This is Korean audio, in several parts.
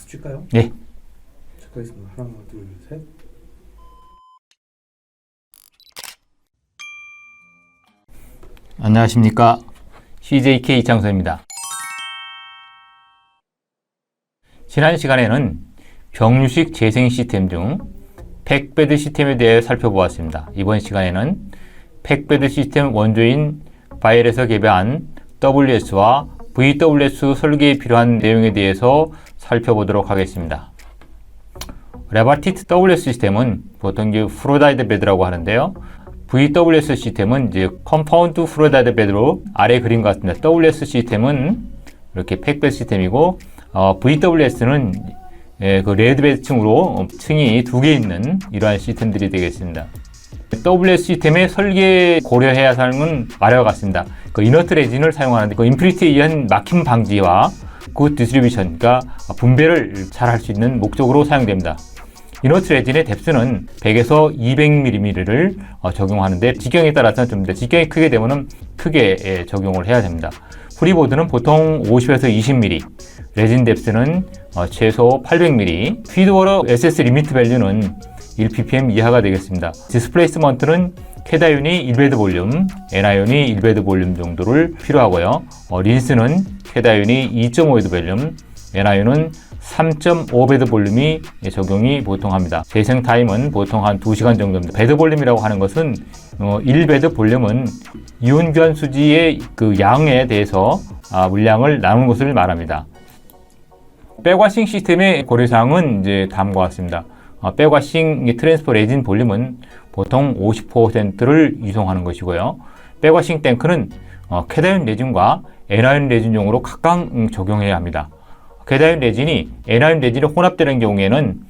박수 칠까요? 네. 시작하겠습니다. 하나, 둘, 셋. 안녕하십니까. CJK 이창섭입니다. 지난 시간에는 병류식 재생 시스템 중 팩베드 시스템에 대해 살펴보았습니다. 이번 시간에는 팩베드 시스템 원조인 바이엘에서 개발한 WS와 VWS 설계에 필요한 내용에 대해서 살펴보도록 하겠습니다. 레바티트 WS 시스템은 보통 프로다이드 베드라고 하는데요. VWS 시스템은 컴파운드 프로다이드 베드로 아래 그림과 같습니다. WS 시스템은 이렇게 팩베드 시스템이고, VWS는 그 레드베드 층으로 층이 두 개 있는 이러한 시스템들이 되겠습니다. WS 시스템의 설계 고려해야 하는 건 아래와 같습니다. 그 이너트 레진을 사용하는데 그 인피니티에 의한 막힘 방지와 굿 디스트리뷰션, 그러니까 분배를 잘 할 수 있는 목적으로 사용됩니다. 이너트 레진의 뎁스는 100에서 200mm를 적용하는데 직경에 따라서는 좀 직경이 크게 되면 크게 적용을 해야 됩니다. 프리보드는 보통 50에서 20mm, 레진 뎁스는 최소 800mm, 피드워러 SS 리미트 밸류는 1ppm 이하가 되겠습니다. 디스플레이스먼트는 캐다윤이 1베드 볼륨, N아윤이 1베드 볼륨 정도를 필요하고요. 린스는 캐다윤이 2.5베드 볼륨, N아윤은 3.5베드 볼륨이 적용이 보통 합니다. 재생 타임은 보통 한 2시간 정도입니다. 베드 볼륨이라고 하는 것은 1베드 볼륨은 이온 교환 수지의 그 양에 대해서 물량을 나눈 것을 말합니다. 백와싱 시스템의 고려사항은 다음과 같습니다. 백와싱 트랜스퍼 레진 볼륨은 보통 50%를 이송하는 것이고요. 백와싱 탱크는 캐다윤 레진과 N아윤 레진용으로 각각 적용해야 합니다. 캐다윤 레진이 N아윤 레진이 혼합되는 경우에는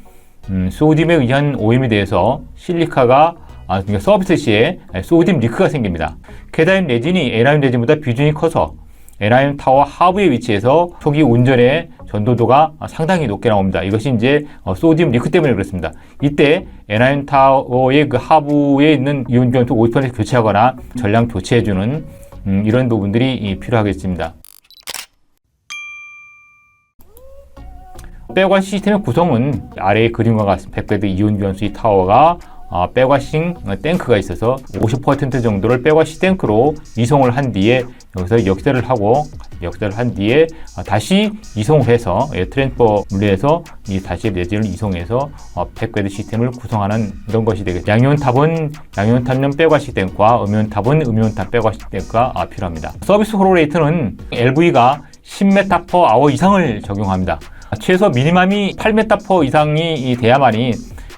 소디움에 의한 오염이 돼서 실리카가 그러니까 서비스 시에 소디움 리크가 생깁니다. 캐다윤 레진이 N아윤 레진보다 비중이 커서 N아윤 타워 하부에 위치해서 초기 운전의 전도도가 상당히 높게 나옵니다. 이것이 소디움 리크 때문에 그렇습니다. 이때 N아윤 타워의 그 하부에 있는 이온 교환수 50% 교체하거나 전량 교체해주는 이런 부분들이 필요하겠습니다. 백와싱 시스템의 구성은 아래의 그림과 같습니다. 팩베드 이온 교환수의 타워가 백와싱 탱크가 있어서 50% 정도를 백와싱 탱크로 이송을 한 뒤에 여기서 역세를 한 뒤에 다시 이송을 해서 트랜스퍼 물레에서 다시 레진을 이송해서 팩베드 시스템을 구성하는 이런 것이 되겠습니다. 양이온탑은 양이온탑용 백와싱 탱크와 음이온탑은 음이온탑 백와싱 탱크가 필요합니다. 서비스 프로 레이트는 LV가 10m/h 이상을 적용합니다. 최소 미니멈이 8m/h 이상이 돼야만이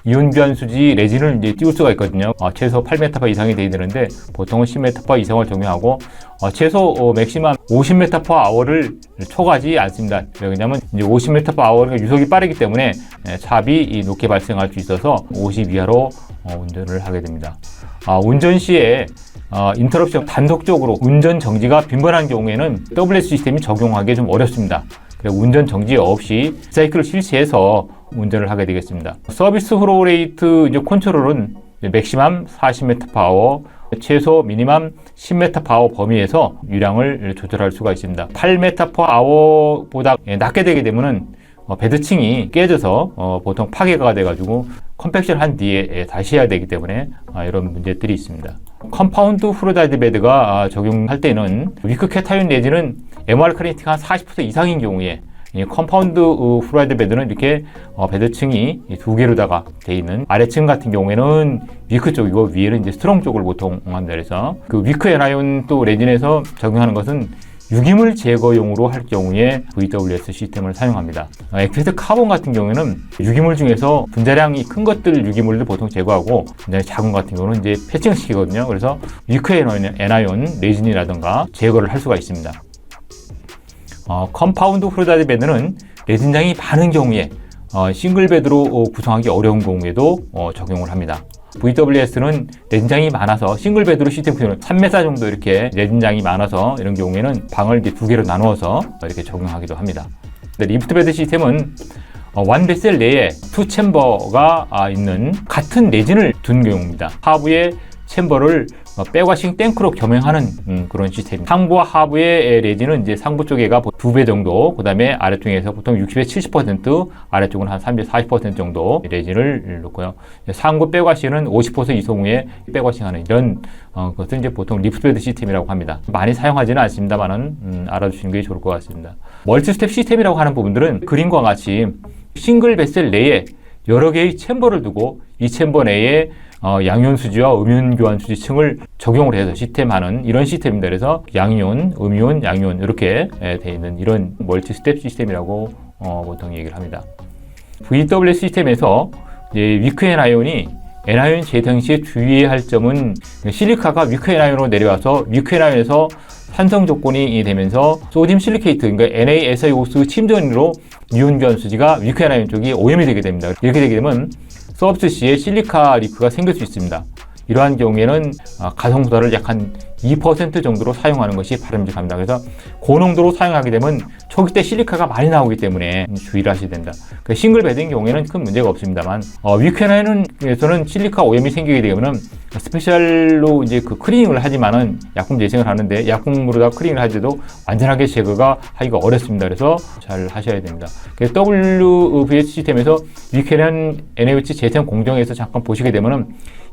이온 교환 수지 레진을 띄울 수가 있거든요. 최소 8m/h 이상이 돼야 되는데 보통은 10m/h 이상을 적용하고 최소 맥시멈 50m/h를 초과하지 않습니다. 왜냐하면 50m/h가 유속이 빠르기 때문에 차압이 높게 발생할 수 있어서 50 이하로 운전을 하게 됩니다. 운전 시에 인터럽션 단독적으로 운전 정지가 빈번한 경우에는 WS 시스템이 적용하기 좀 어렵습니다. 운전 정지 없이 사이클을 실시해서 운전을 하게 되겠습니다. 서비스 플로우 레이트 컨트롤은 맥시멈 40m/h, 최소 미니멈 10m/h 범위에서 유량을 조절할 수가 있습니다. 8m/h보다 낮게 되게 되면은 베드층이 깨져서 보통 파괴가 돼가지고 컴팩션 한 뒤에 다시 해야 되기 때문에 이런 문제들이 있습니다. 컴파운드 프로다이드 베드가 적용할 때는 위크 캐타윤 내지는 MR 카리티가 한 40% 이상인 경우에 컴파운드 프로다이드 베드는 이렇게 베드층이 두 개로다가 돼 있는 아래층 같은 경우에는 위크 쪽이고 위에는 스트롱 쪽을 보통 합니다. 그래서 그 위크 N아이온 또 레진에서 적용하는 것은 유기물 제거용으로 할 경우에 VWS 시스템을 사용합니다. 액티베이트 카본 같은 경우에는 유기물 중에서 분자량이 큰 것들 유기물들 보통 제거하고 분자량이 작은 것 같은 경우는 패칭을 시키거든요. 그래서 위크 N아이온 레진이라든가 제거를 할 수가 있습니다. 컴파운드 프로다이드 베드는 레진량이 많은 경우에 싱글 베드로 구성하기 어려운 경우에도 적용을 합니다. VWS는 레진장이 많아서 싱글 베드로 시스템 구성을 3m 정도 이렇게 레진장이 많아서 이런 경우에는 방을 두 개로 나누어서 이렇게 적용하기도 합니다. 리프트 베드 시스템은 원 베셀 내에 투 챔버가 있는 같은 레진을 둔 경우입니다. 하부에 챔버를 백워싱 탱크로 겸용하는 그런 시스템입니다. 상부와 하부의 레진은 이제 상부 쪽에가 2배 정도, 그 다음에 아래쪽에서 보통 60에서 70%, 아래쪽은 한 30에서 40% 정도 레진을 넣고요. 상부 백워싱은 50% 이상의 백워싱하는 이런 것을 이제 보통 리프트베드 시스템이라고 합니다. 많이 사용하지는 않습니다만은 알아두시는 게 좋을 것 같습니다. 멀티스텝 시스템이라고 하는 부분들은 그림과 같이 싱글 베셀 내에 여러 개의 챔버를 두고 이 챔버 내에 양이온 수지와 음이온 교환 수지층을 적용을 해서 시스템하는 이런 시스템입니다. 그래서 양이온, 음이온, 양이온 이렇게 되어 있는 이런 멀티 스텝 시스템이라고 보통 얘기를 합니다. VWS 시스템에서 위크 애나이온이 애나이온 재생 시에 주의해야 할 점은 실리카가 위크 애나이온으로 내려와서 위크 애나이온에서 산성 조건이 되면서 소듐 실리케이트, 그러니까 NaSiO2 침전으로 이온 교환 수지가 위크 애나이온 쪽이 오염이 되게 됩니다. 이렇게 되게 되면 서브스시에 실리카 리크가 생길 수 있습니다. 이러한 경우에는 가성소다를 약 한 2% 정도로 사용하는 것이 바람직합니다. 그래서 고농도로 사용하게 되면 초기 때 실리카가 많이 나오기 때문에 주의를 하셔야 된다. 싱글 베드인 경우에는 큰 문제가 없습니다만 위크애나이온에서는 실리카 오염이 생기게 되면 스페셜로 이제 그 클리닝을 하지만은 약품 재생을 하는데 약품으로다 클리닝을 할 때도 완전하게 제거가 하기가 어렵습니다. 그래서 잘 하셔야 됩니다. 그래서 WVS 시스템에서 위크애나이온 NaOH 재생 공정에서 잠깐 보시게 되면은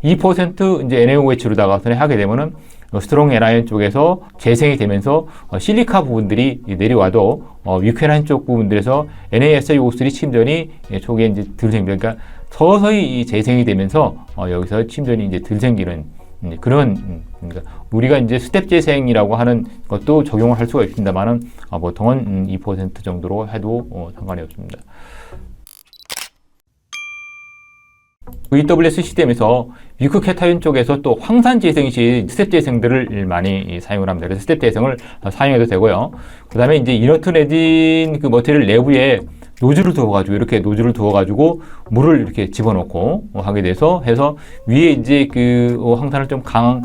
2% 이제 NaOH로다가 하게 되면은 스트롱 애나이온 쪽에서 재생이 되면서 실리카 부분들이 내려와도 위크애나이온 쪽 부분들에서 NaSiO3 침전이 초기에 이제 덜 생깁니다. 그러니까 서서히 재생이 되면서 여기서 침전이 이제 덜 생기는 그런 그러니까 우리가 이제 스텝 재생이라고 하는 것도 적용을 할 수가 있습니다만은 보통은 2% 정도로 해도 상관이 없습니다. VWS 시스템에서 위크 캐타이온 쪽에서 또 황산 재생 시 스텝 재생들을 많이 사용을 합니다. 그래서 스텝 재생을 사용해도 되고요. 그 다음에 이제 이너트 레진 그 머티리얼 내부에 노즐을 두어가지고 이렇게 노즐을 두어가지고 물을 이렇게 집어넣고 하게 돼서 해서 위에 이제 그 황산을 좀 강한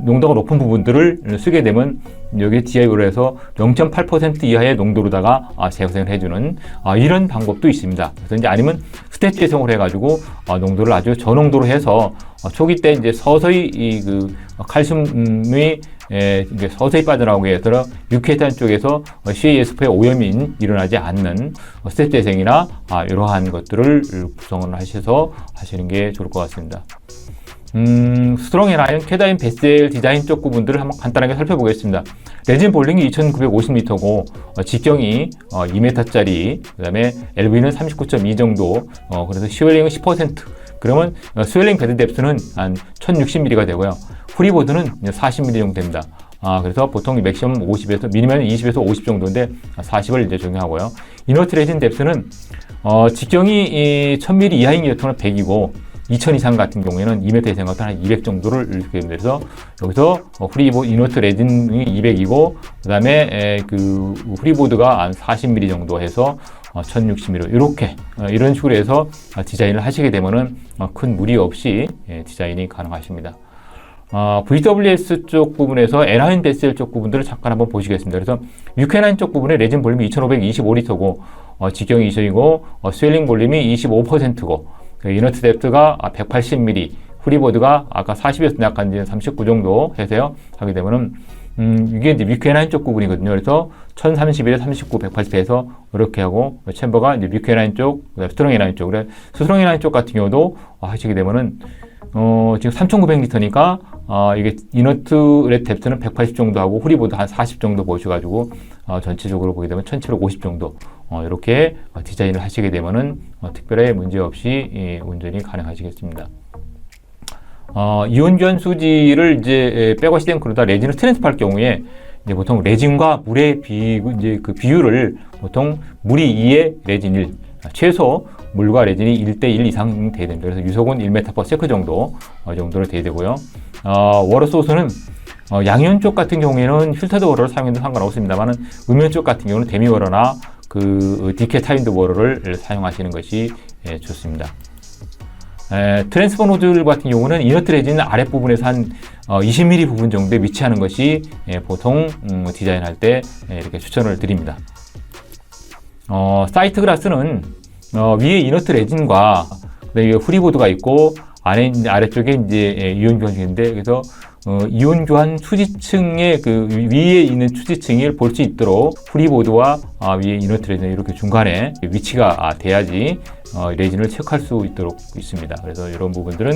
농도가 높은 부분들을 쓰게 되면 여기 DIO로 해서 0.8% 이하의 농도로다가 재생을 해주는 이런 방법도 있습니다. 그래서 이제 아니면 스텝 재생을 해가지고 농도를 아주 저농도로 해서 초기 때 이제 서서히 이 그 칼슘이 이제 서서히 빠져나오게 해서 유케탄 쪽에서 CaSF의 오염이 일어나지 않는 스텝 재생이나 이러한 것들을 구성을 하셔서 하시는 게 좋을 것 같습니다. 스트롱 애나이온 캐다인 베셀 디자인 쪽 부분들을 한번 간단하게 살펴보겠습니다. 레진 볼링이 2950m고 직경이 2m짜리, 그 다음에 LV는 39.2 정도, 그래서 스웰링은 10%. 그러면 스웰링 베드 뎁스는 한 1060mm가 되고요. 프리보드는 40mm 정도 됩니다. 그래서 보통 맥시멈 50에서 미니멈 20에서 50 정도인데 40을 이제 적용하고요. 이너트 레진 뎁스는 직경이 1000mm 이하인 경우는 100이고 2000 이상 같은 경우에는 2m 이상 같은 한 200 정도를 이렇게 돼서 여기서 프리보드 이너트 레진이 200이고 그다음에 그 프리보드가 한 40mm 정도 해서 1060mm 이렇게 이런 식으로 해서 디자인을 하시게 되면은 큰 무리 없이 디자인이 가능하십니다. VWS 쪽 부분에서 애나이온 베셀 쪽 부분들을 잠깐 한번 보시겠습니다. 그래서 위크애나이온 쪽 부분에 레진 볼륨이 2525L고 직경이 2천이고 스웰링 볼륨이 25%고 이너트 뎁스가 180mm, 프리보드가 아까 40에서 약간 이제 39 정도 해서요 하게 되면은 이게 이제 위크애나이온 쪽 부분이거든요. 그래서 1031에 39, 180에서 이렇게 하고 챔버가 이제 위크애나이온 쪽, 스트롱 애나이온 쪽. 그래 스트롱 애나이온 쪽 같은 경우도 하시게 되면은 지금 3,900L니까 이게 이너트 뎁스는 180 정도 하고 프리보드 한 40 정도 보셔가지고 전체적으로 보게 되면 1750 정도 이렇게 디자인을 하시게 되면은 특별히 문제 없이 운전이 가능하시겠습니다. 이온 교환 수지를 이제 백워시 탱크로다 레진을 트랜스퍼할 경우에 이제 보통 레진과 물의 이제 그 비율을 보통 물이 2에 레진 1, 최소 물과 레진이 1대1 이상 돼야 됩니다. 그래서 유속은 1m/s 정도 정도로 돼야 되고요. 워터 소스는 양이온 쪽 같은 경우에는 필터드 워터를 사용해도 상관없습니다만 음이온 쪽 같은 경우는 데미 워터나 그 디케타인드 워터를 사용하시는 것이 좋습니다. 트랜스퍼 노즐 같은 경우는 이너트 레진 아랫부분에서 한 20mm 부분 정도에 위치하는 것이 보통 디자인할 때 이렇게 추천을 드립니다. 사이트 글라스는 위에 이너트 레진과 프리보드가 있고 아래쪽에 이제 이온 교환식인데 그래서 이온 교환 수지층의 그 위에 있는 수지층을 볼 수 있도록 프리보드와 위에 이너트 레진 이렇게 중간에 위치가 돼야지 레진을 체크할 수 있도록 있습니다. 그래서 이런 부분들은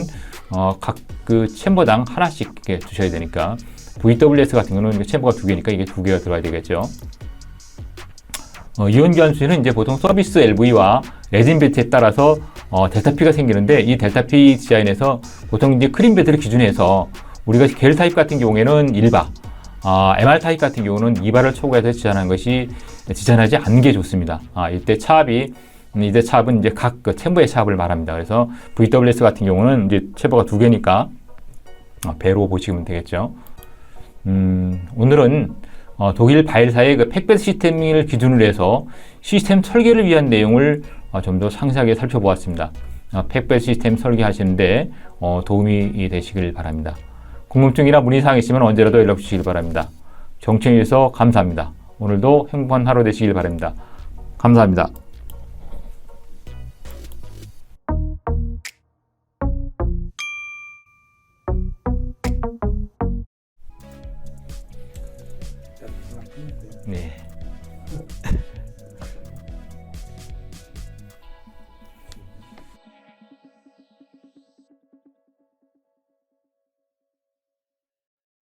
각 그 챔버당 하나씩 이렇게 주셔야 되니까 VWS 같은 경우는 챔버가 2개니까 이게 2개가 들어가야 되겠죠. 이온 교환 수지는 이제 보통 서비스 LV와 레진 배트에 따라서 델타 P가 생기는데 이 델타 P 디자인에서 보통 이제 크림 배트를 기준해서 우리가 겔 타입 같은 경우에는 1바, MR 타입 같은 경우는 2바를 초과해서 지산하는 것이 지산하지 않는 게 좋습니다. 이때 차압은 이제 각 그 챔버의 차압을 말합니다. 그래서 VWS 같은 경우는 이제 챔버가 2개니까 배로 보시면 되겠죠. 오늘은 독일 바이엘사의 그 팩베드 시스템을 기준으로 해서 시스템 설계를 위한 내용을 좀 더 상세하게 살펴보았습니다. 팩베드 시스템 설계하시는데 도움이 되시길 바랍니다. 궁금증이나 문의사항 있으면 언제라도 연락 주시길 바랍니다. 정치해 주셔서 감사합니다. 오늘도 행복한 하루 되시길 바랍니다. 감사합니다. 네.